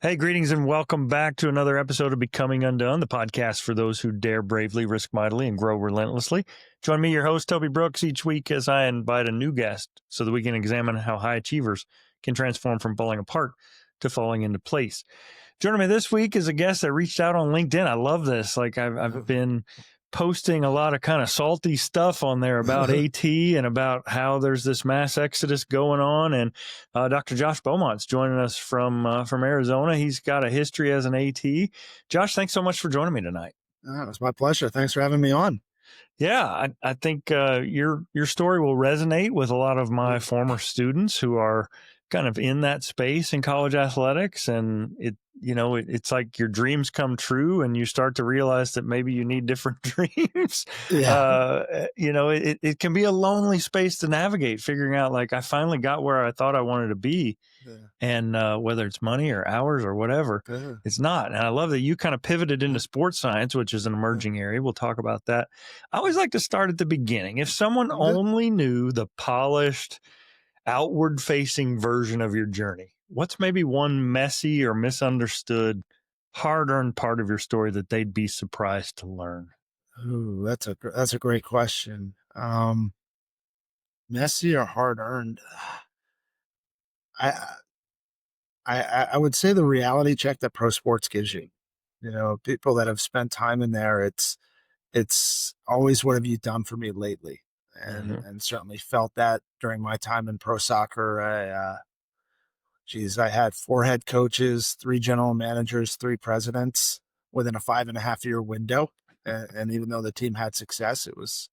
Hey, greetings and welcome back to another episode of Becoming Undone, the podcast for those who dare bravely, risk mightily, and grow relentlessly. Join me, your host, Toby Brooks, each week as I invite a new guest so that we can examine how high achievers can transform from falling apart to falling into place. Joining me this week is a guest that reached out on LinkedIn. I love this. I've been posting a lot of kind of salty stuff on there about AT and about how there's this mass exodus going on. And Dr. Josh Beaumont's joining us from Arizona. He's got a history as an AT. Josh, thanks so much for joining me tonight. It's my pleasure. Thanks for having me on. Yeah, I think your story will resonate with a lot of my former students who are kind of in that space in college athletics, and it's like your dreams come true, and you start to realize that maybe you need different dreams. Yeah. It can be a lonely space to navigate, figuring out like I finally got where I thought I wanted to be, Yeah. and whether it's money or hours or whatever, Yeah. it's not. And I love that you kind of pivoted into sports science, which is an emerging area. We'll talk about that. I always like to start at the beginning. If someone Yeah. only knew the polished, outward facing version of your journey, what's maybe one messy or misunderstood, hard earned part of your story that they'd be surprised to learn? Ooh, that's a great question. Messy or hard earned? I, I would say the reality check that pro sports gives you. You know, people that have spent time in there, it's always what have you done for me lately, Mm-hmm. and certainly felt that during my time in pro soccer. I had 4 head coaches, 3 general managers, 3 presidents within a 5.5 year window. And even though the team had success, it was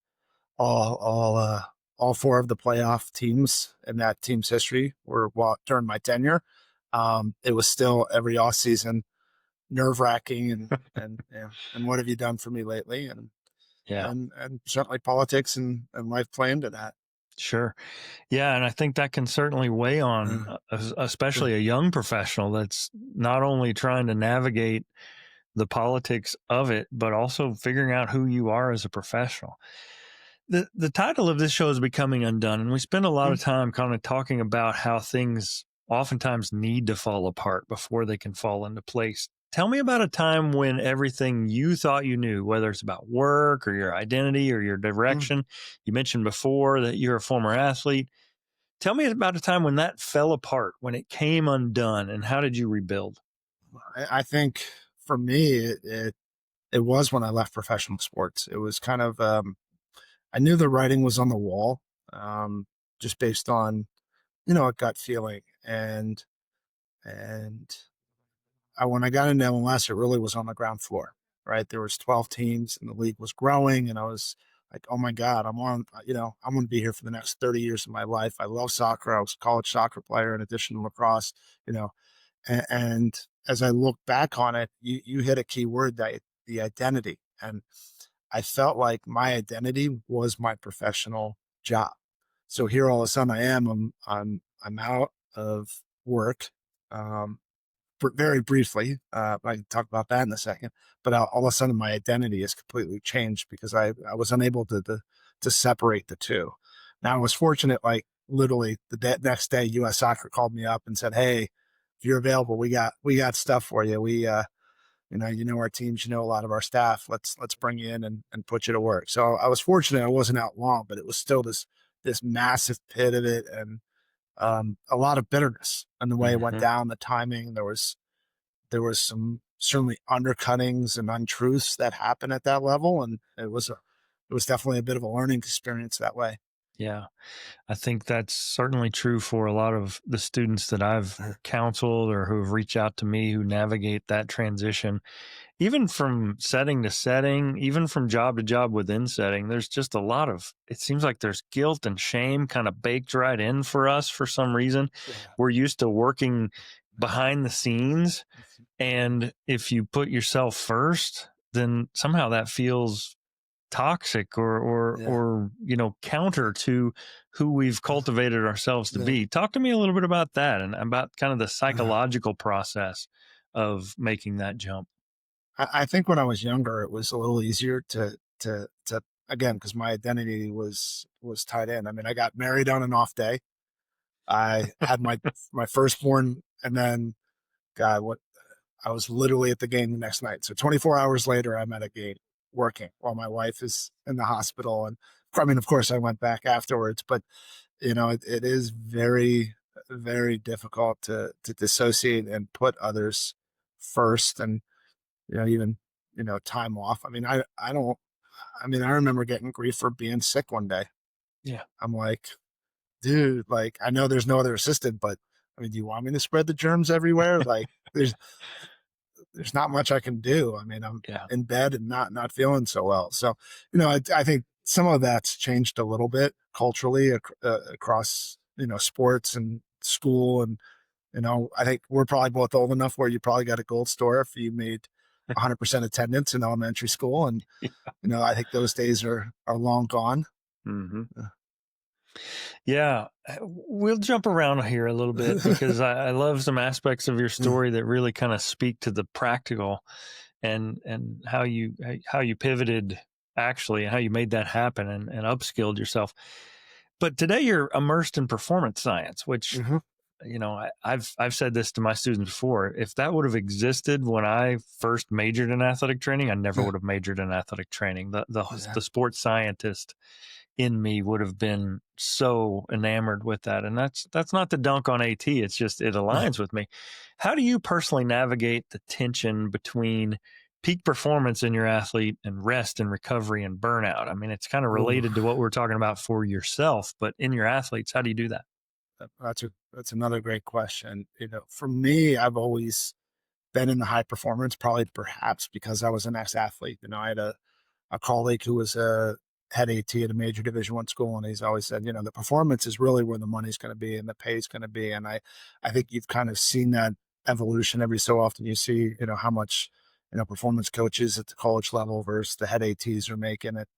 all 4 of the playoff teams in that team's history were during my tenure. It was still every off season nerve wracking and what have you done for me lately? Yeah, And certainly politics and life play into that. sure. Yeah, and I think that can certainly weigh on, especially a young professional that's not only trying to navigate the politics of it, but also figuring out who you are as a professional. The title of this show is Becoming Undone, and we spend a lot of time kind of talking about how things oftentimes need to fall apart before they can fall into place. Tell me about a time when everything you thought you knew, whether it's about work or your identity or your direction. You mentioned before that you're a former athlete. Tell me about a time when that fell apart, when it came undone, and how did you rebuild? I think for me, it was when I left professional sports. It was kind of I knew the writing was on the wall, just based on a gut feeling, and when I got into MLS, it really was on the ground floor. Right, there was 12 teams, and the league was growing, and I was like, "Oh my God, I'm going to be here for the next 30 years of my life." I love soccer. I was a college soccer player in addition to lacrosse. You know, and as I look back on it, you hit a key word, that the identity. And I felt like my identity was my professional job. So here all of a sudden I am, I'm out of work. Um, Very briefly, I can talk about that in a second, but all of a sudden my identity is completely changed because I was unable to separate the two. Now I was fortunate, like literally next day, US Soccer called me up and said, "Hey, if you're available, we got stuff for you. Our teams, a lot of our staff. Let's bring you in and put you to work." So I was fortunate I wasn't out long, but it was still this massive pit of it, and a lot of bitterness in the way it went Mm-hmm. down, the timing. There was some certainly undercuttings and untruths that happened at that level, and it was definitely a bit of a learning experience that way. Yeah. I think that's certainly true for a lot of the students that I've counseled or who have reached out to me who navigate that transition. Even from setting to setting, even from job to job within setting, there's just a lot of, it seems like there's guilt and shame kind of baked right in for us for some reason. Yeah. We're used to working behind the scenes. And if you put yourself first, then somehow that feels toxic Yeah. or counter to who we've cultivated ourselves to be. Talk to me a little bit about that and about kind of the Yeah. psychological process of making that jump. I think when I was younger, it was a little easier to again, because my identity was tied in. I mean, I got married on an off day. I had my firstborn, and then God, what? I was literally at the game the next night. So 24 hours later, I'm at a game working while my wife is in the hospital. And I mean, of course, I went back afterwards, but it is very, very difficult to dissociate and put others first, and even time off. I mean, I don't. I mean, I remember getting grief for being sick one day. Yeah. I'm like, dude, like I know there's no other assistant, but I mean, do you want me to spread the germs everywhere? Like, there's not much I can do. I mean, I'm Yeah. in bed and not feeling so well. So, I think some of that's changed a little bit culturally across, sports and school. And, I think we're probably both old enough where you probably got a gold star if you made 100% attendance in elementary school. And, I think those days are long gone. Hmm. Uh, Yeah, we'll jump around here a little bit because I love some aspects of your story that really kind of speak to the practical and how you pivoted actually and how you made that happen and upskilled yourself. But today you're immersed in performance science, which mhm. I've said this to my students before. If that would have existed when I first majored in athletic training, I never Yeah. would have majored in athletic training. The the Oh, yeah. the sports scientist in me would have been so enamored with that. And that's not the dunk on AT. It's just it aligns with me. How do you personally navigate the tension between peak performance in your athlete and rest and recovery and burnout? I mean, it's kind of Ooh, related to what we're talking about for yourself, but in your athletes, how do you do that? that's another great question. For me, I've always been in the high performance, probably perhaps because I was an ex-athlete. I had a colleague who was a head AT at a major Division I school, and he's always said, the performance is really where the money's going to be and the pay is going to be. And I think you've kind of seen that evolution every so often. You see, how much performance coaches at the college level versus the head ATs are making at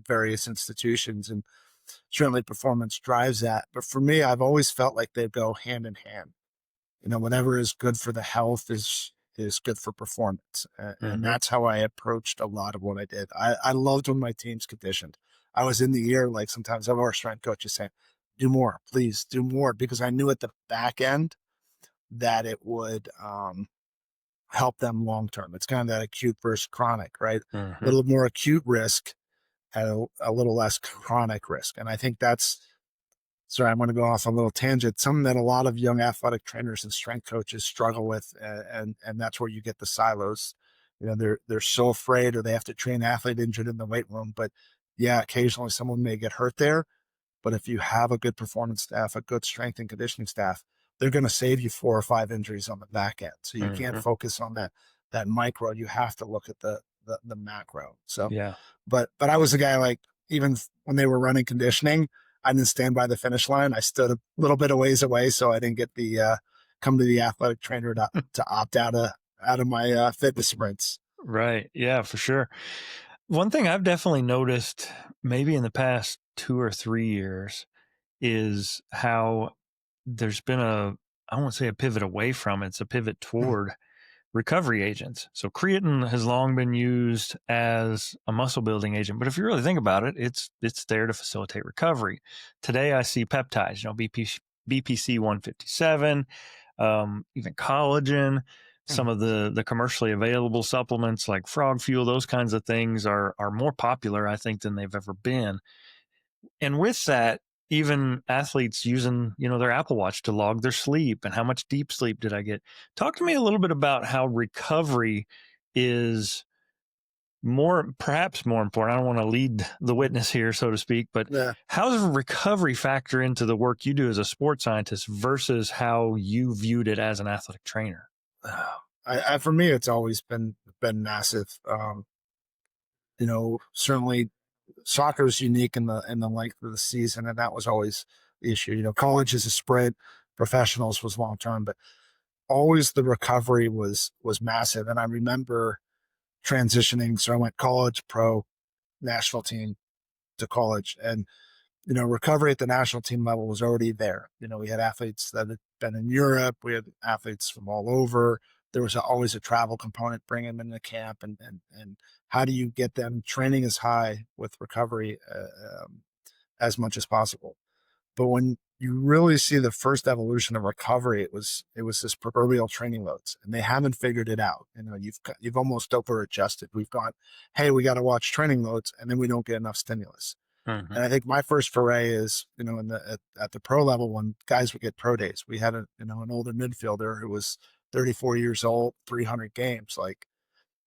various institutions, and certainly performance drives that. But for me, I've always felt like they go hand in hand. Whatever is good for the health is good for performance. And Hmm. that's how I approached a lot of what I did. I loved when my team's conditioned. I was in the ear, like sometimes of our strength coaches saying, do more, please do more, because I knew at the back end that it would help them long term. It's kind of that acute versus chronic, right? A Hmm. little more acute risk and a little less chronic risk. And I think that's, sorry, I'm going to go off a little tangent. Something that a lot of young athletic trainers and strength coaches struggle with, and that's where you get the silos. They're so afraid, or they have to train an athlete injured in the weight room. But yeah, occasionally someone may get hurt there. But if you have a good performance staff, a good strength and conditioning staff, they're going to save you 4 or 5 injuries on the back end. So you can't Hmm. focus on that micro. You have to look at the macro. So, Yeah. but I was a guy, like, even when they were running conditioning, I didn't stand by the finish line. I stood a little bit of ways away, so I didn't get the come to the athletic trainer to opt out of my fitness sprints. Right. Yeah, for sure. One thing I've definitely noticed maybe in the past 2 or 3 years is how there's been I won't say a pivot away from it's a pivot Mm, toward recovery agents. So creatine has long been used as a muscle building agent, but if you really think about it, it's there to facilitate recovery. Today I see peptides, BPC 157, even collagen, mm, some of the commercially available supplements like frog fuel, those kinds of things are more popular, I think, than they've ever been. And with that, even athletes using, their Apple Watch to log their sleep and how much deep sleep did I get. Talk to me a little bit about how recovery is perhaps more important. I don't want to lead the witness here, so to speak, but yeah. how does recovery factor into the work you do as a sports scientist versus how you viewed it as an athletic trainer? For me, it's always been massive. Certainly soccer is unique in the length of the season, and that was always the issue. College is a sprint, professionals was long term, but always the recovery was massive. And I remember transitioning, so I went college, pro, national team to college, and recovery at the national team level was already there. We had athletes that had been in Europe, we had athletes from all over. There was always a travel component, bringing them into camp, and how do you get them training as high with recovery as much as possible? But when you really see the first evolution of recovery. It was this proverbial training loads, and they haven't figured it out. You've almost over adjusted. We've gone, hey, we got to watch training loads, and then we don't get enough stimulus. Hmm. And I think my first foray is, at the pro level, when guys would get pro days. We had an older midfielder who was 34 years old, 300 games. Like,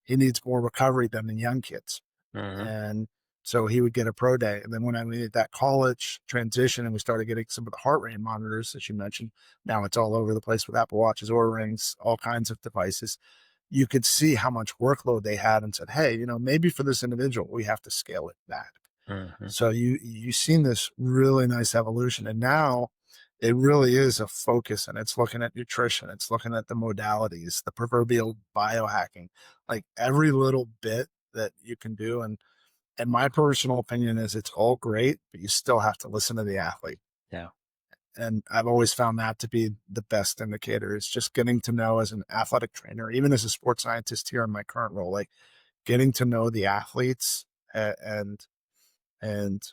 he needs more recovery than the young kids. Hmm. And so he would get a pro day. And then when I made that college transition and we started getting some of the heart rate monitors, as you mentioned, now it's all over the place with Apple Watches, or rings, all kinds of devices. You could see how much workload they had and said, hey, maybe for this individual, we have to scale it back. Hmm. So you've seen this really nice evolution. And now it really is a focus, and it's looking at nutrition. It's looking at the modalities, the proverbial biohacking, like every little bit that you can do. And my personal opinion is it's all great, but you still have to listen to the athlete. Yeah. And I've always found that to be the best indicator, is just getting to know, as an athletic trainer, even as a sports scientist here in my current role, like getting to know the athletes, and and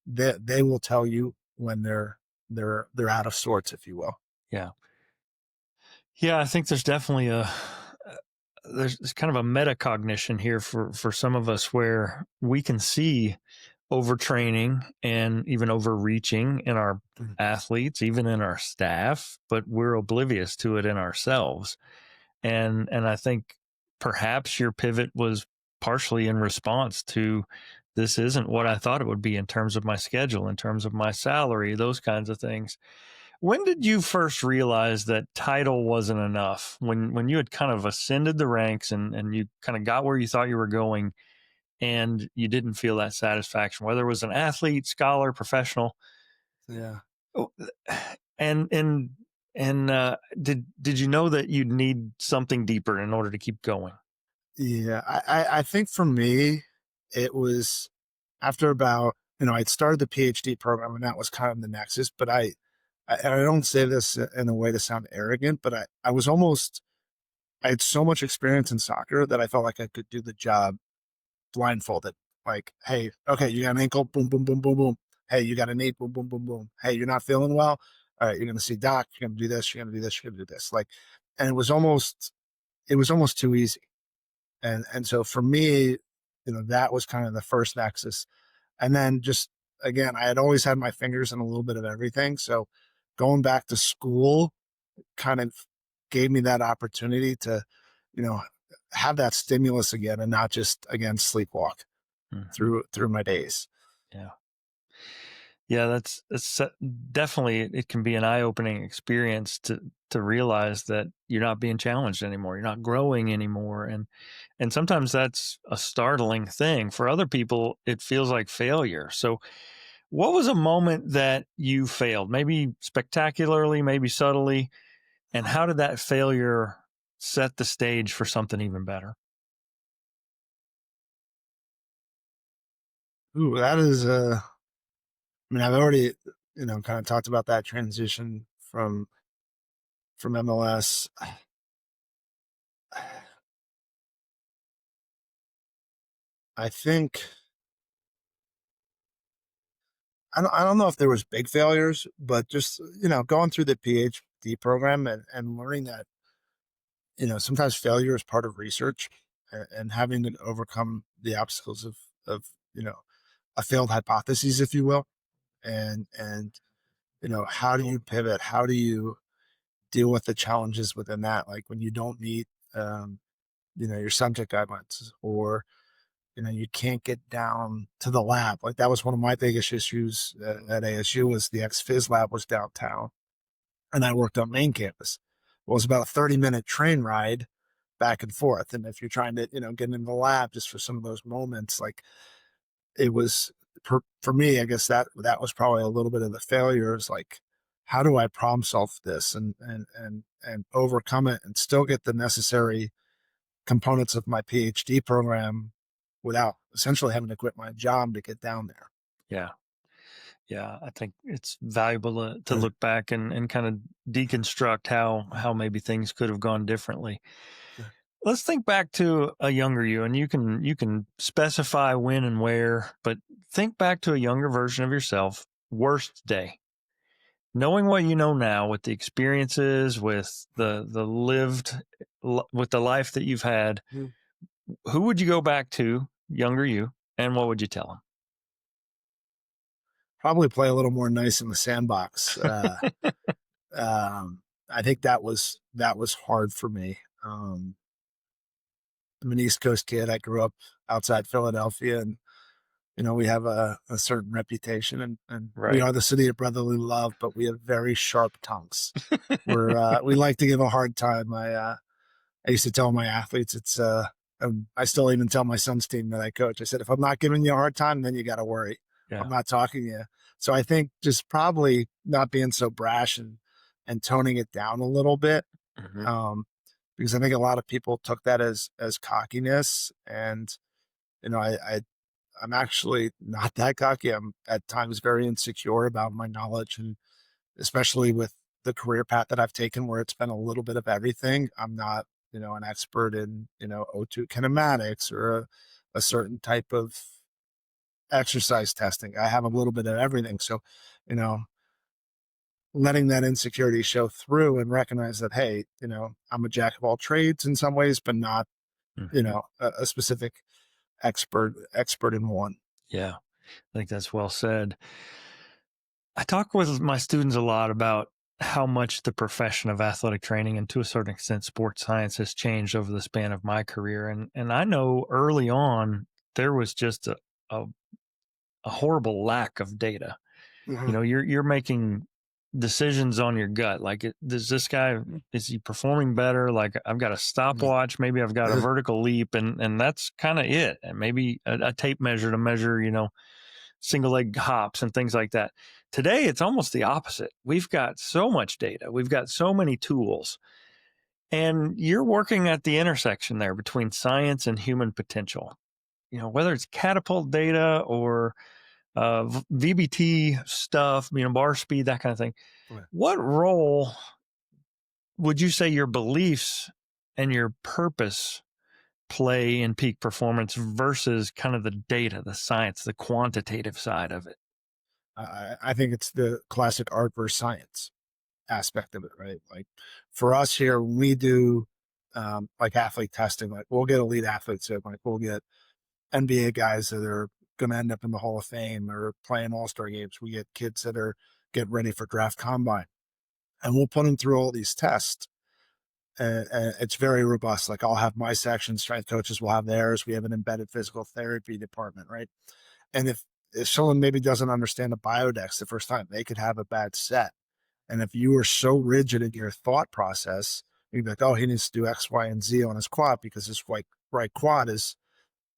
they will tell you when they're out of sorts, if you will. Yeah. Yeah. I think there's definitely there's kind of a metacognition here for some of us, where we can see overtraining and even overreaching in our Mhm. athletes, even in our staff, but we're oblivious to it in ourselves. And I think perhaps your pivot was partially in response to, this isn't what I thought it would be in terms of my schedule, in terms of my salary, those kinds of things. When did you first realize that title wasn't enough? When you had kind of ascended the ranks, and you kind of got where you thought you were going, and you didn't feel that satisfaction, whether it was an athlete, scholar, professional. Yeah. Oh, did you know that you'd need something deeper in order to keep going? Yeah. I think for me, it was after about, I'd started the PhD program, and that was kind of the nexus. But I don't say this in a way to sound arrogant, but I had so much experience in soccer that I felt like I could do the job blindfolded. Like, hey, okay, you got an ankle, boom, boom, boom, boom, boom. Hey, you got a knee, boom, boom, boom, boom. Hey, you're not feeling well. All right, you're gonna see doc. You're gonna do this. You're gonna do this. You're gonna do this. Like, and it was almost too easy. And so for me, that was kind of the first nexus. And then, just again, I had always had my fingers in a little bit of everything. So going back to school kind of gave me that opportunity to, you know, have that stimulus again, and not just, again, sleepwalk Mhm. through my days. Yeah. Yeah, that's definitely, it can be an eye-opening experience to realize that you're not being challenged anymore. You're not growing anymore. And sometimes that's a startling thing. For other people, it feels like failure. So what was a moment that you failed? Maybe spectacularly, maybe subtly, and how did that failure set the stage for something even better? Ooh, that is I mean, I've already, kind of talked about that transition from MLS. I think I don't know if there was big failures, but just, going through the PhD program, and learning that, sometimes failure is part of research, and having to overcome the obstacles of, a failed hypothesis, if you will. And how do you pivot? How do you deal with the challenges within that? Like, when you don't meet, um, your subject guidelines, or, you can't get down to the lab. Like, that was one of my biggest issues at ASU, was the ex-phys lab was downtown, and I worked on main campus. Well, it was about a 30-minute train ride back and forth. And if you're trying to, get into the lab just for some of those moments, like, it was, for me, I guess that was probably a little bit of the failure, is like, how do I problem solve this, and overcome it, and still get the necessary components of my PhD program without essentially having to quit my job to get down there. Yeah. Yeah, I think it's valuable to look back and kind of deconstruct how maybe things could have gone differently. Let's think back to a younger you, and you can specify when and where, but think back to a younger version of yourself. Worst day. knowing what you know now with the experiences, with the lived, with the life that you've had, Mhm. who would you go back to, younger you, and what would you tell Probably play a little more nice in the sandbox. him? I think that was hard for me. I'm an East Coast kid. I grew up outside Philadelphia, and we have a certain reputation, and we Right. are the city of brotherly love, but we have very sharp tongues. We like to give a hard time. I used to tell my athletes I still even tell my son's team that I coach. I said, if I'm not giving you a hard time, then you got to worry. Yeah. I'm not talking to you. So I think just probably not being so brash and toning it down a little bit. Hmm. Um, because I think a lot of people took that as cockiness, and I'm actually not that cocky. I'm at times very insecure about my knowledge, and especially with the career path that I've taken where it's been a little bit of everything. I'm not, an expert in, O2 kinematics or a certain type of exercise testing. I have a little bit of everything. So, you know, letting that insecurity show through and recognize that, hey, I'm a jack of all trades in some ways, but not, Hmm. a specific expert in one. Yeah, I think that's well said. I talk with my students a lot about how much the profession of athletic training and to a certain extent sports science has changed over the span of my career. And I know early on there was just a, a horrible lack of data. Mhm. You're making decisions on your gut. Like, does this guy, is he performing better? Like, I've got a Mhm. stopwatch, maybe I've got a vertical leap, and that's kind of it. And maybe a tape measure to measure, single leg hops and things like that. Today, it's almost the opposite. We've got so much data, we've got so many tools, and you're working at the intersection there between science and human potential. Whether it's catapult data or VBT stuff, bar speed, that kind of thing. Yeah. What role would you say your beliefs and your purpose play in peak performance versus kind of the data, the science, the quantitative side of it? I think it's the classic art versus science aspect of it, right? Like for us here, when we do like athlete testing, like we'll get elite athletes in, like we'll get NBA guys that are going to end up in the Hall of Fame or playing All-Star games. We get kids that are getting ready for draft combine, and we'll put them through all these tests. And it's very robust. Like I'll have my section, strength coaches will have theirs. We have an embedded physical therapy department, right? And if someone maybe doesn't understand a biodex the first time, they could have a bad set. And if you are so rigid in your thought process, you'd be like, oh, he needs to do X, Y, and Z on his quad because his right quad is,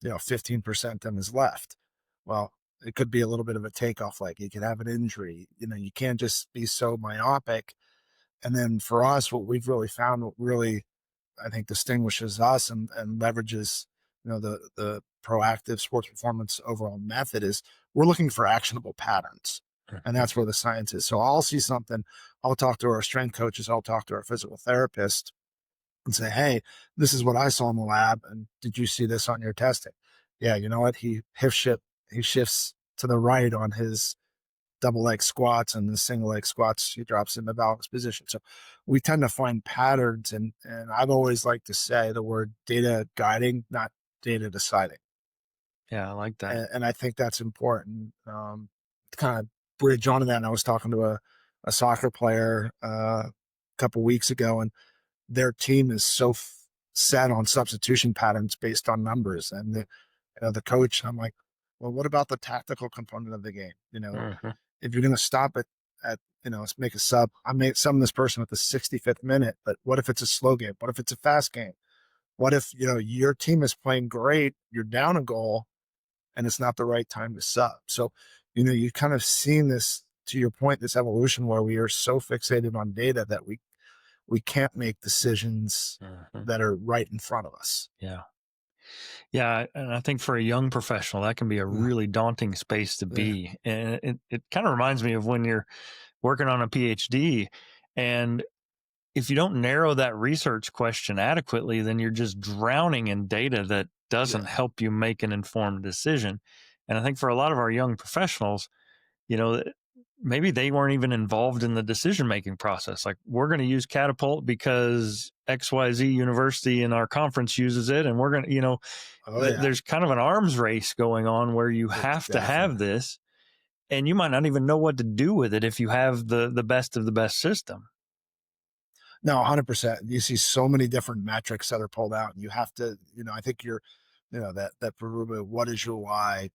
15% on his left. Well, it could be a little bit of a takeoff leg. He could have an injury. You can't just be so myopic. And then for us, what we've really found, what really I think distinguishes us and leverages, the proactive sports performance overall method is we're looking for actionable patterns. And Mhm. that's where the science is. So I'll see something, I'll talk to our strength coaches, I'll talk to our physical therapist and say, hey, this is what I saw in the lab. And did you see this on your testing? Yeah, you know what? He shifts to the right on his double leg squats, and the single leg squats, he drops in the balanced position. So we tend to find patterns, and I've always liked to say the word data guiding, not data deciding. Yeah, I like that. And I think that's important to kind of bridge onto that. And I was talking to a soccer player a couple weeks ago, and their team is so set on substitution patterns based on numbers. And the coach, I'm like, well, what about the tactical component of the game? Mhm. If you're going to stop it at, let's make a sub. I may sum this person at the 65th minute, but what if it's a slow game? What if it's a fast game? What if, your team is playing great, you're down a goal, and it's not the right time to sub? So, you kind of seen this, to your point, this evolution where we are so fixated on data that we can't make decisions Mhm. that are right in front of us. Yeah. Yeah, and I think for a young professional, that can be a Yeah. really daunting space to Yeah. be. And it kind of reminds me of when you're working on a PhD, and if you don't narrow that research question adequately, then you're just drowning in data that doesn't Yeah. help you make an informed decision. And I think for a lot of our young professionals, you know, maybe they weren't even involved in the decision-making process. Like, we're going to use Catapult because XYZ university in our conference uses it. And we're going to, Oh yeah, there's kind of an arms race going on where you it have to have definitely. this, and you might not even know what to do with it if you have the best of the best system. No, 100%. You see so many different metrics that are pulled out, and you have to, I think that proverbial, what is your why?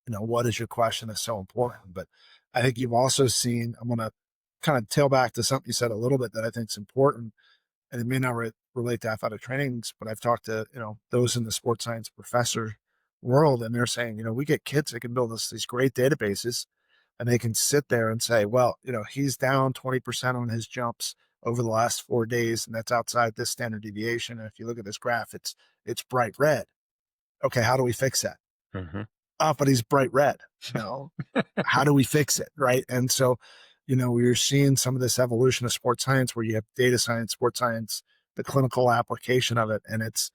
What is your question is so important. But I think you've also seen, I'm going to kind of tail back to something you said a little bit that I think is important, and it may not relate to athletic trainings, but I've talked to, those in the sports science professor world, and they're saying, we get kids that can build these great databases, and they can sit there and say, well, he's down 20% on his jumps over the last 4 days, and that's outside this standard deviation. And if you look at this graph, it's bright red. Okay, how do we fix that? Hmm. But he's bright red. How do we fix it? Right. And so, we're seeing some of this evolution of sports science where you have data science, sports science, the clinical application of it, and it's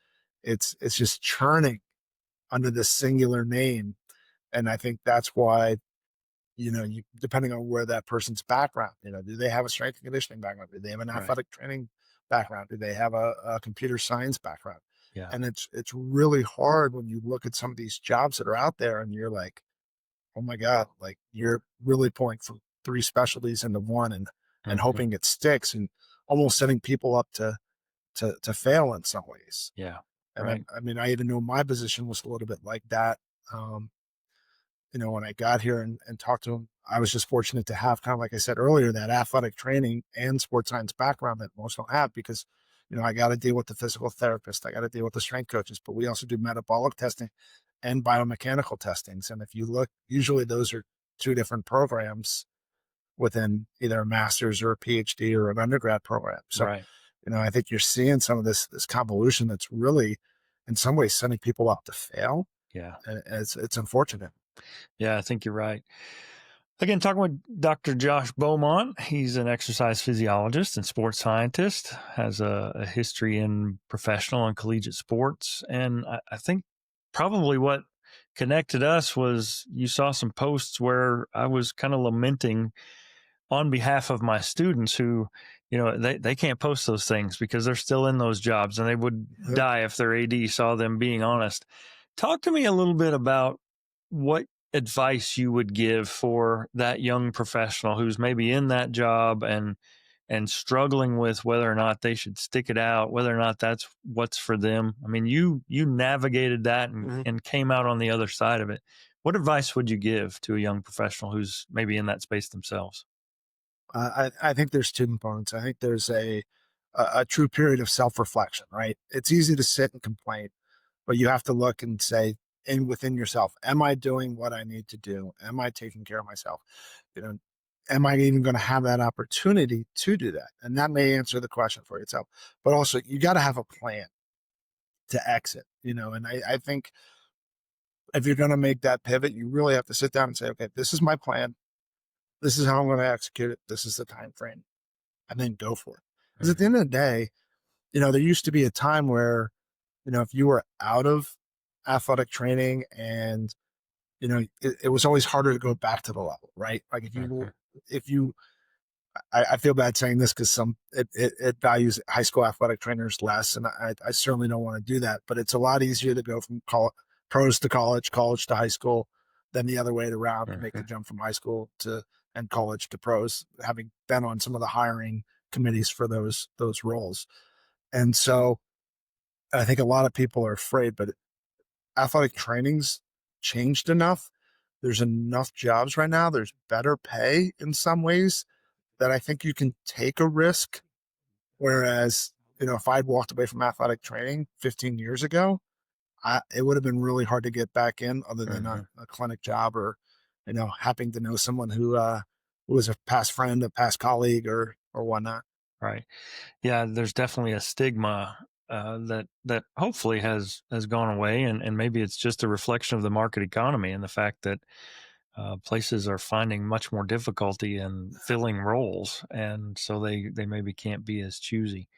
just churning under this singular name. And I think that's why, you depending on where that person's background, do they have a strength and conditioning background? Do they have an Right. athletic training background? Do they have a computer science background? Yeah. And it's really hard when you look at some of these jobs that are out there and you're like, oh my God, like you're really pulling from three specialties into one and Hmm. hoping it sticks and almost setting people up to fail in some ways. Yeah. And Right. I mean, I even know my position was a little bit like that. Um, when I got here and talked to him, I was just fortunate to have, kind of like I said earlier, that athletic training and sports science background that most don't have because, I got to deal with the physical therapist. I got to deal with the strength coaches, but we also do metabolic testing and biomechanical testings. And if you look, usually those are two different programs within either a master's or a PhD or an undergrad program. So, Right. I think you're seeing some of this convolution that's really, in some ways, setting people up to fail, Yeah. and it's unfortunate. Yeah. I think you're right. Again, talking with Dr. Josh Beaumont. He's an exercise physiologist and sports scientist, has a history in professional and collegiate sports. And I think probably what connected us was you saw some posts where I was kind of lamenting on behalf of my students who, they can't post those things because they're still in those jobs and they would Yep. die if their AD saw them being honest. Talk to me a little bit about what advice you would give for that young professional who's maybe in that job and struggling with whether or not they should stick it out, whether or not that's what's for them. I mean, you navigated that Mhm. and came out on the other side of it. What advice would you give to a young professional who's maybe in that space themselves? I think there's two components. I think there's a true period of self reflection. Right, it's easy to sit and complain, but you have to look and say, in within yourself, am I doing what I need to do? Am I taking care of myself? You know, am I even going to have that opportunity to do that? And that may answer the question for yourself. But also, you got to have a plan to exit. And I think if you're going to make that pivot, you really have to sit down and say, okay, this is my plan. This is how I'm going to execute it. This is the time frame, and then go for it. Because at the Hmm. end of the day, there used to be a time where, if you were out of athletic training and, it was always harder to go back to the level, right? Like Hmm. if you, I feel bad saying this because it values high school athletic trainers less. And I certainly don't want to do that, but it's a lot easier to go from pros to college, college to high school than the other way around to make the Hmm. jump from high school and college to pros, having been on some of the hiring committees for those roles. And so I think a lot of people are afraid, but athletic training's changed enough. There's enough jobs right now. There's better pay in some ways that I think you can take a risk. Whereas, if I'd walked away from athletic training 15 years ago, it would have been really hard to get back in other than Hmm. a clinic job or, happening to know someone who was a past friend, a past colleague or whatnot. Right. Yeah, there's definitely a stigma that hopefully has gone away, and maybe it's just a reflection of the market economy and the fact that places are finding much more difficulty in filling roles, and so they maybe can't be as choosy.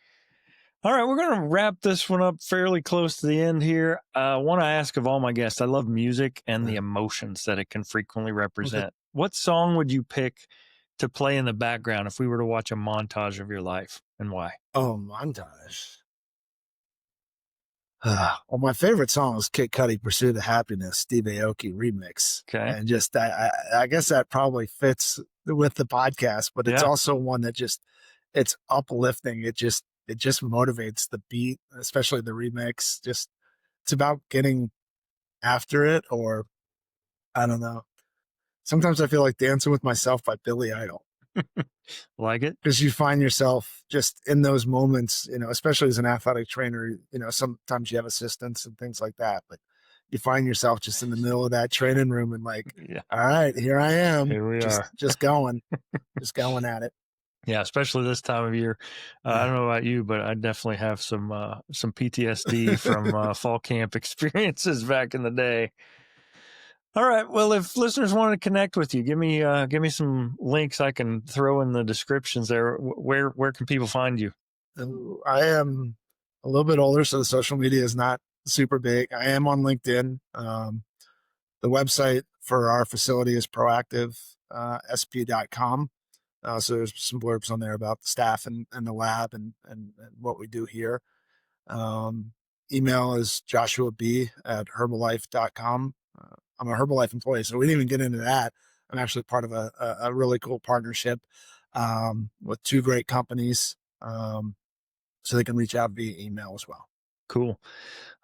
All right, we're going to wrap this one up fairly close to the end here. I want to ask of all my guests. I love music and the Yeah. emotions that it can frequently Okay. represent. what song would you pick to play in the background if we were to watch a montage of your life, and why? Oh, montage. Well, my favorite song is Kid Cudi, "Pursuit of Happiness," Steve Aoki remix, Okay. and just I guess that probably fits with the podcast, but it's Yeah. also one that just it's uplifting. It just motivates the beat, especially the remix. Just it's about getting after it, or I don't know. Sometimes I feel like "Dancing with Myself" by Billy Idol. Like it? Because you find yourself just in those moments, especially as an athletic trainer, sometimes you have assistants and things like that, but you find yourself just in the middle of that training room and like, Yeah. all right, here I am, Here we just are. just going, just going at it. Yeah, especially this time of year. I Yeah. don't know about you, but I definitely have some PTSD from fall camp experiences back in the day. All right. Well, if listeners want to connect with you, give me some links I can throw in the descriptions there. Where can people find you? I am a little bit older, so the social media is not super big. I am on LinkedIn. The website for our facility is proactivesp.com. So there's some blurbs on there about the staff and the lab and what we do here. Um, Email is joshuab@herbalife.com. I'm a Herbalife employee, so we didn't even get into that. I'm actually part of a really cool partnership with two great companies. So they can reach out via email as well. Cool.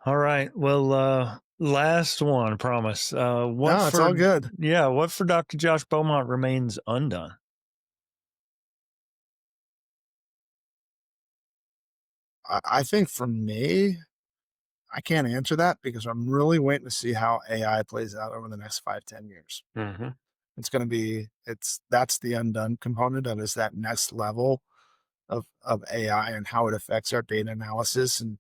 All right. Well, last one, promise. No, it's all good. What for Dr. Josh Beaumont remains undone? I think for me, I can't answer that because I'm really waiting to see how AI plays out over the next 5, 10 years. Hmm. It's going to be that's the undone component of is that next level of AI and how it affects our data analysis. And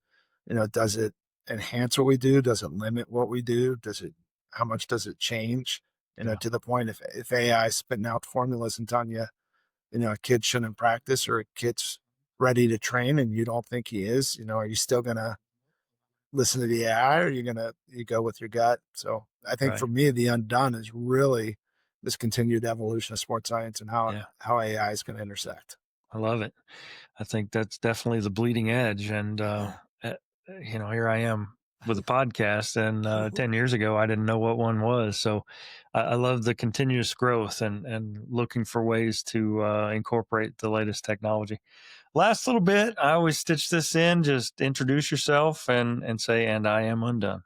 does it enhance what we do? Does it limit what we do? Does it how much does it change? Yeah. To the point if AI is spitting out formulas and telling you, a kid shouldn't practice or a kid's ready to train and you don't think he is, are you still gonna listen to the AI or you go with your gut? So I think Right. for me, the undone is really this continued evolution of sports science and Yeah. how AI is going to intersect. I love it. I think that's definitely the bleeding edge. And, Yeah. uh, here I am with a podcast. And 10 years ago, I didn't know what one was. So I love the continuous growth and looking for ways to incorporate the latest technology. Last little bit, I always stitch this in. Just introduce yourself and say, and I am undone.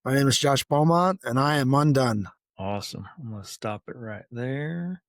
My name is Josh Beaumont, and I am undone. Awesome. I'm going to stop it right there.